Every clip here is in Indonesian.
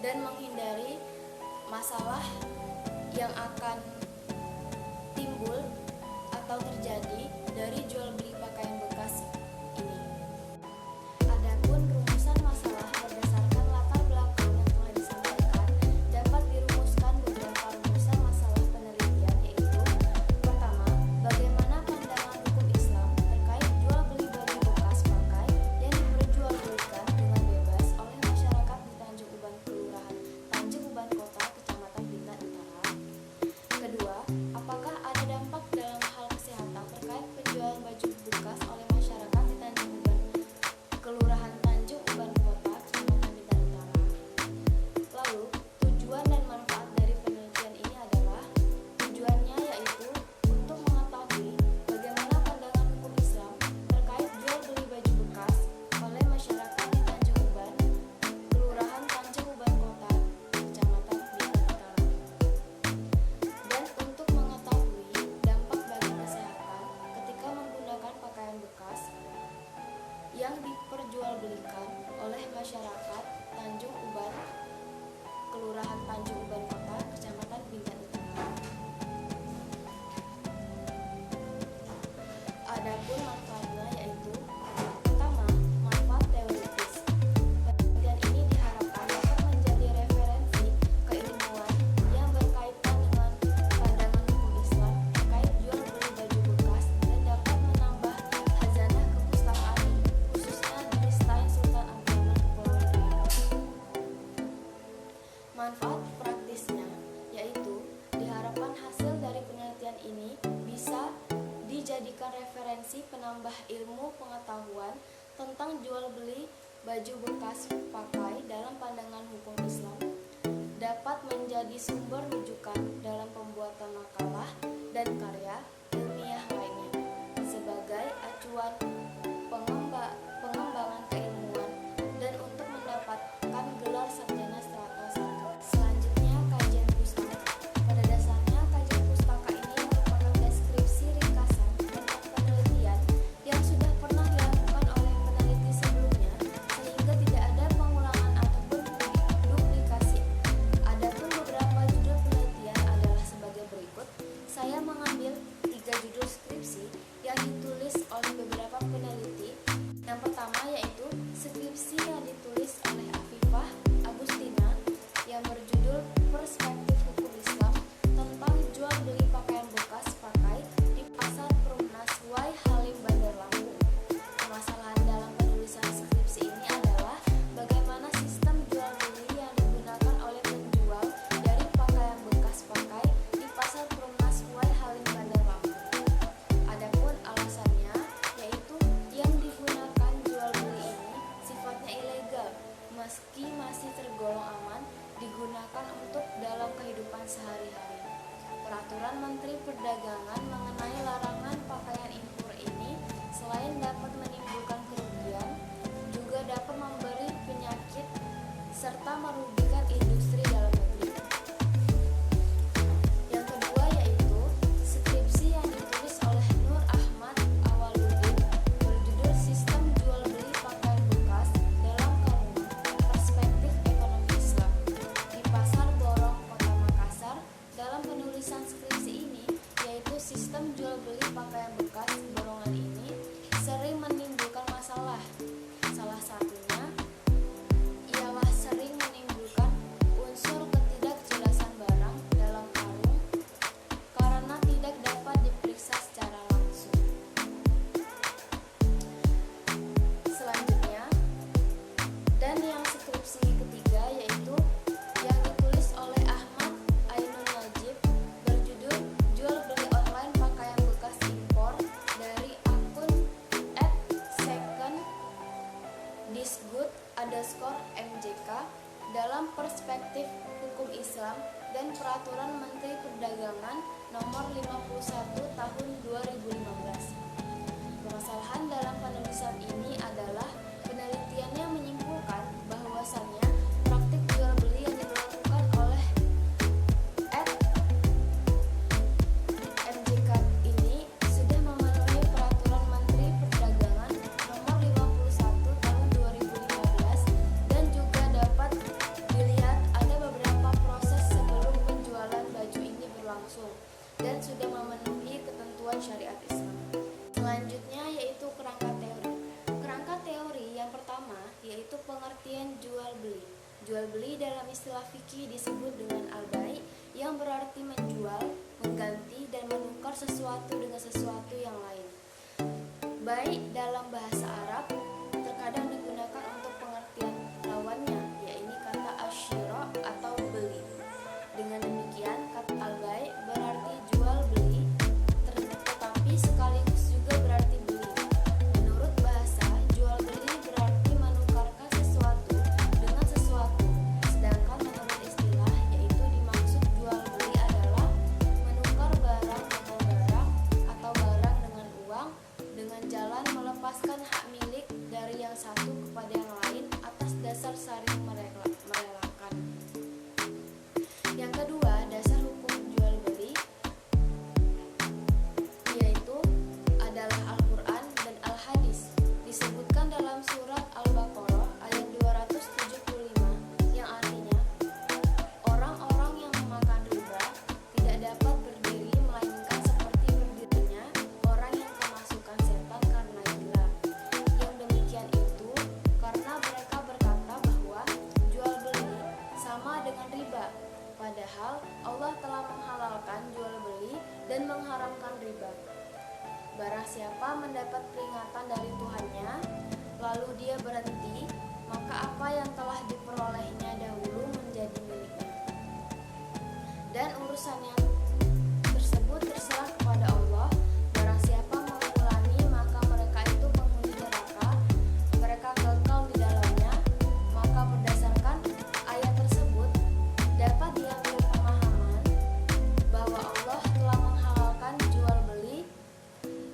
dan menghindari masalah yang akan timbul atau terjadi dari jual beli pakaian bekas ini. Adapun rumusan masalah berdasarkan latar belakang yang telah disampaikan dapat dirumuskan beberapa rumusan masalah penelitian, yaitu: pertama, bagaimana pandangan hukum Islam terkait jual beli baju bekas pakai yang diperjualbelikan dengan bebas oleh masyarakat di Tanjung Uban, Kelurahan Tanjung Uban Kota, Kecamatan Bintan Utara. Kedua, apakah ada dampak dalam hal kesehatan terkait penjualan baju bekas oleh masyarakat di Tanjung Uban, Kelurahan Tanjung Uban Kota, Kecamatan Bintan Utara. Lalu, tujuan dan manfaat dari penelitian ini adalah: tujuannya yaitu untuk mengetahui bagaimana pandangan hukum Islam terkait jual beli baju bekas oleh masyarakat di Tanjung Uban, Kelurahan Tanjung Uban Kota, Kecamatan Bintan Utara. Dan untuk mengetahui dampak bagi kesehatan ketika menggunakan pakaian bekas yang diperjualbelikan oleh masyarakat Tanjung Uban, Kelurahan Tanjung Uban Kota, Kecamatan Bintan Utara. Adapun manfaatnya yaitu: pertama, manfaat teoritis. Penelitian ini diharapkan dapat menjadi referensi keilmuan yang berkaitan dengan pandangan hukum Islam terkait jual beli baju bekas dan dapat menambah khazanah kepustakaan khususnya di Liechtenstein, Sultan Abdulrahman Kepulauan Riau. Manfaat praktisnya yaitu diharapkan hasil dari penelitian ini bisa dijadikan referensi penambah ilmu pengetahuan tentang jual beli baju bekas pakai dalam pandangan hukum Islam, dapat menjadi sumber rujukan dalam pembuatan makalah dan karya ilmiah lainnya sebagai acuan pengembangan keilmuan dan untuk mendapatkan gelar sarjana strata 1. Selanjutnya, kajian pustaka. Pada dasarnya, kajian pustaka ini merupakan deskripsi ringkasan tentang penelitian yang sudah pernah dilakukan oleh peneliti sebelumnya, sehingga tidak ada pengulangan ataupun duplikasi. Adapun beberapa judul penelitian adalah sebagai berikut. Saya mengambil 3 judul skripsi yang ditulis oleh beberapa peneliti. Yang pertama yaitu skripsi yang ditulis oleh Afifah Agustina yang berjudul Perspektif Hukum Islam tentang Jual Beli Pakaian Bekas Pakai di Pasar Perumnas Y Halim Bandar Lampung. Permasalahan dalam penulisan skripsi ini adalah bagaimana sistem jual beli yang digunakan oleh penjual dari pakaian bekas pakai di Pasar Perumnas Y Halim Bandar Lampung. Adapun alasannya yaitu yang digunakan jual beli ini sifatnya ilegal meski masih tergolong aman digunakan untuk dalam kehidupan sehari-hari. Peraturan Menteri Perdagangan mengenai larangan pakaian impor ini selain dapat menimbulkan kerugian, juga dapat memberi penyakit serta merugikan industri dalam negeri. Yang kedua yaitu skripsi yang ditulis oleh Nur Ahmad Awaludin berjudul Sistem Jual Beli Pakaian Bekas dalam Kamus Perspektif Ekonomi Islam di Pasar Borong, Kota Makassar. Dalam penulisan skripsi ini yaitu sistem jual beli pakaian bekas borongan ini sering menimbulkan masalah. Salah satunya ialah sering menimbulkan unsur ketidakjelasan barang dalam karung karena tidak dapat diperiksa secara langsung. Selanjutnya, dan yang skripsi ketiga yaitu yang ditulis oleh Ahmad Ainun Najib berjudul Jual Beli Online Pakaian Bekas Impor dari akun @second_disgood_mjk dalam Perspektif Hukum Islam dan Peraturan Menteri Perdagangan Nomor 51 Tahun 2015. Permasalahan dalam penulisan ini adalah penelitiannya menyimpulkan bahwasannya praktik jual beli yang dilakukan oleh MJK ini sudah memenuhi Peraturan Menteri Perdagangan Nomor 51 Tahun 2015 dan juga dapat dilihat yaitu pengertian jual beli. Jual beli dalam istilah fikih disebut dengan al-bai' yang berarti menjual, mengganti dan menukar sesuatu dengan sesuatu yang lain. Bai' dalam bahasa Arab terkadang digunakan untuk pengertian lawannya, yaitu kata asyira atau beli. Dengan demikian, kata al-bai' berarti jual beli, tetapi sekaligus juga berarti beli. Menurut bahasa, jual beli berarti menukarkan sesuatu dengan sesuatu, sedangkan menurut istilah, yaitu dimaksud jual beli adalah menukar barang dengan barang atau barang dengan uang dengan jalan melepaskan hak milik dari yang satu kepada yang lain atas dasar saling merelakan. Yang kedua, dasar hukum jual beli yaitu adalah Al-Quran dan Al-Hadis. Disebutkan dalam surat Al-Baqarah ayat 275 yang artinya, orang-orang yang memakan riba tidak dapat berdiri melainkan seperti berdirinya orang yang kemasukan setan karena gila. Yang demikian itu karena mereka berkata bahwa jual beli sama dengan riba, padahal Allah telah menghalalkan jual beli dan mengharamkan riba. Barang siapa mendapat peringatan dari Tuhannya, lalu dia berhenti, maka apa yang telah diperolehnya dahulu menjadi miliknya. Dan urusan yang tersebut terserah kepada Allah. Barang siapa mengulangi, maka mereka itu penghuni neraka, mereka kekal di dalamnya. Maka berdasarkan ayat tersebut dapat diambil pemahaman bahwa Allah telah menghalalkan jual beli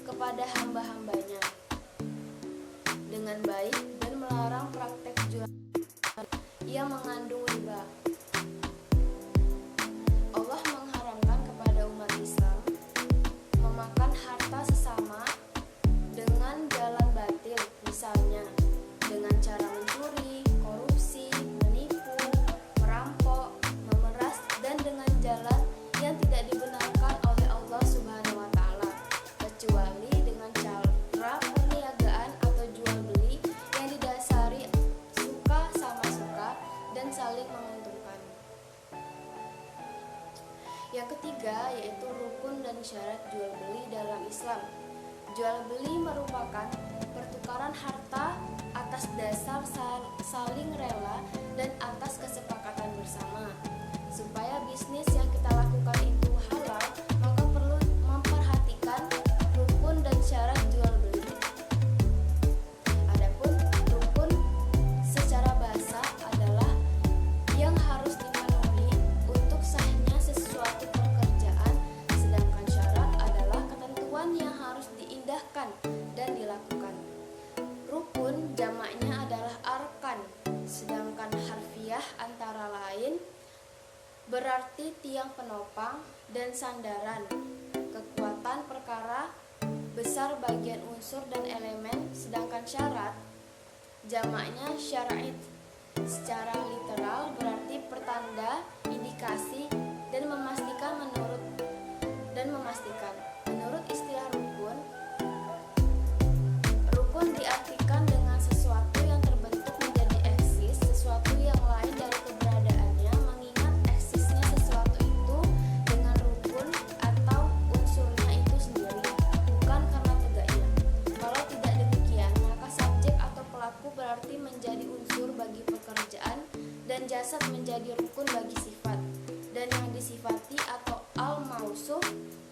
kepada hamba-hambanya dengan baik dan melarang praktek jual yang mengandung riba. Allah mengharamkan kepada umat Islam memakan harta sesama dengan jalan batil, misalnya dengan cara mencuri, korupsi, menipu, merampok, memeras, dan dengan jalan yang tidak dibenarkan oleh Allah Subhanahu wa Ta'ala, kecuali dengan cara perniagaan atau jual beli yang didasari suka sama suka dan saling menguntungkan. Yang ketiga yaitu rukun dan syarat jual beli dalam Islam. Jual beli merupakan pertukaran harta atas dasar saling rela dan atas kesepakatan bersama. Supaya bisnis yang kita lakukan itu halal, maka perlu memperhatikan rukun dan syarat jual beli. Adapun rukun secara bahasa adalah yang harus dipenuhi untuk sahnya sesuatu pekerjaan, sedangkan syarat adalah ketentuan yang harus diindahkan dan dilakukan. Rukun jamaknya adalah arkan, sedangkan harfiah antara lain berarti tiang penopang dan sandaran, kekuatan perkara, besar bagian unsur dan elemen, sedangkan syarat jamaknya syara'id secara literal berarti pertanda, indikasi, dan memastikan. Menurut istilah rukun diartikan dengan sesuatu yang terbentuk menjadi eksis sesuatu yang lain dari keberadaannya, mengingat eksisnya sesuatu itu dengan rukun atau unsurnya itu sendiri, bukan karena tegaknya. Kalau tidak demikian, maka subjek atau pelaku berarti menjadi unsur bagi pekerjaan dan jasad menjadi rukun bagi sifat, dan yang disifati atau al-mausuf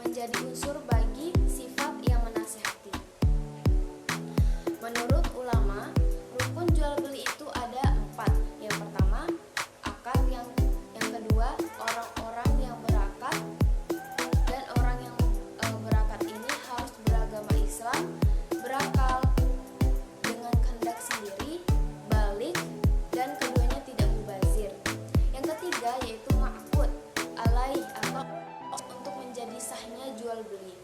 menjadi unsur bagi sifat yang menasihati. Menurut ulama, rukun jual beli itu ada 4. Yang pertama, akad. Yang kedua, orang-orang yang berakad. Dan orang yang berakad ini harus beragama Islam, berakal dengan kehendak sendiri, balik, dan keduanya tidak mubazir. Yang ketiga yaitu ma'qud alaih atau untuk menjadi sahnya jual beli.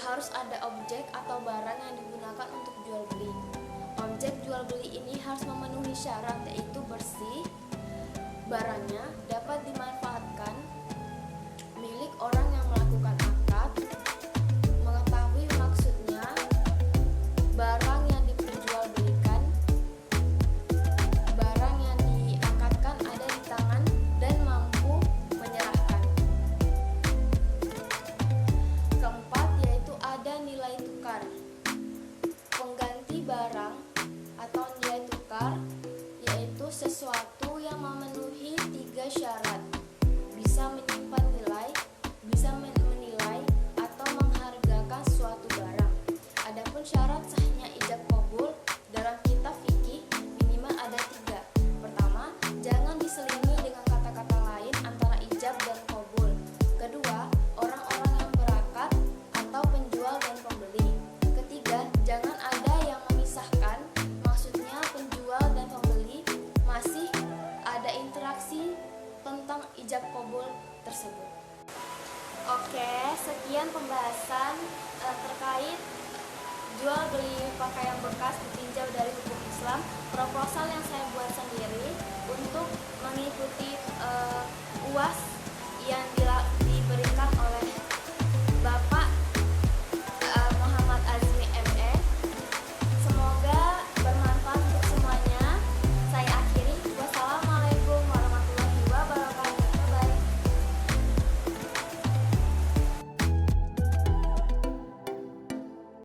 Harus ada objek atau barang yang digunakan untuk jual beli. Objek jual beli ini harus memenuhi syarat, yaitu bersih, barangnya dapat dimanfaatkan, milik orang yang melakukan akad, mengetahui maksudnya, sesuatu yang memenuhi 3 syarat: bisa menyimpan nilai, bisa menilai, atau menghargakan suatu barang. Adapun syarat sahnya ijab qabul dalam kitab fikih minimal ada 3. Pertama, jangan diselingi dengan kata-kata lain antara ijab dan qabul. Kedua, orang-orang yang berakat atau penjual dan pembeli. Ketiga, jangan ada yang memisahkan, maksudnya penjual dan pembeli masih ada interaksi tentang ijab qabul tersebut. Oke, sekian pembahasan terkait jual beli pakaian bekas ditinjau dari hukum Islam, proposal yang saya buat sendiri untuk mengikuti UAS yang dilakukan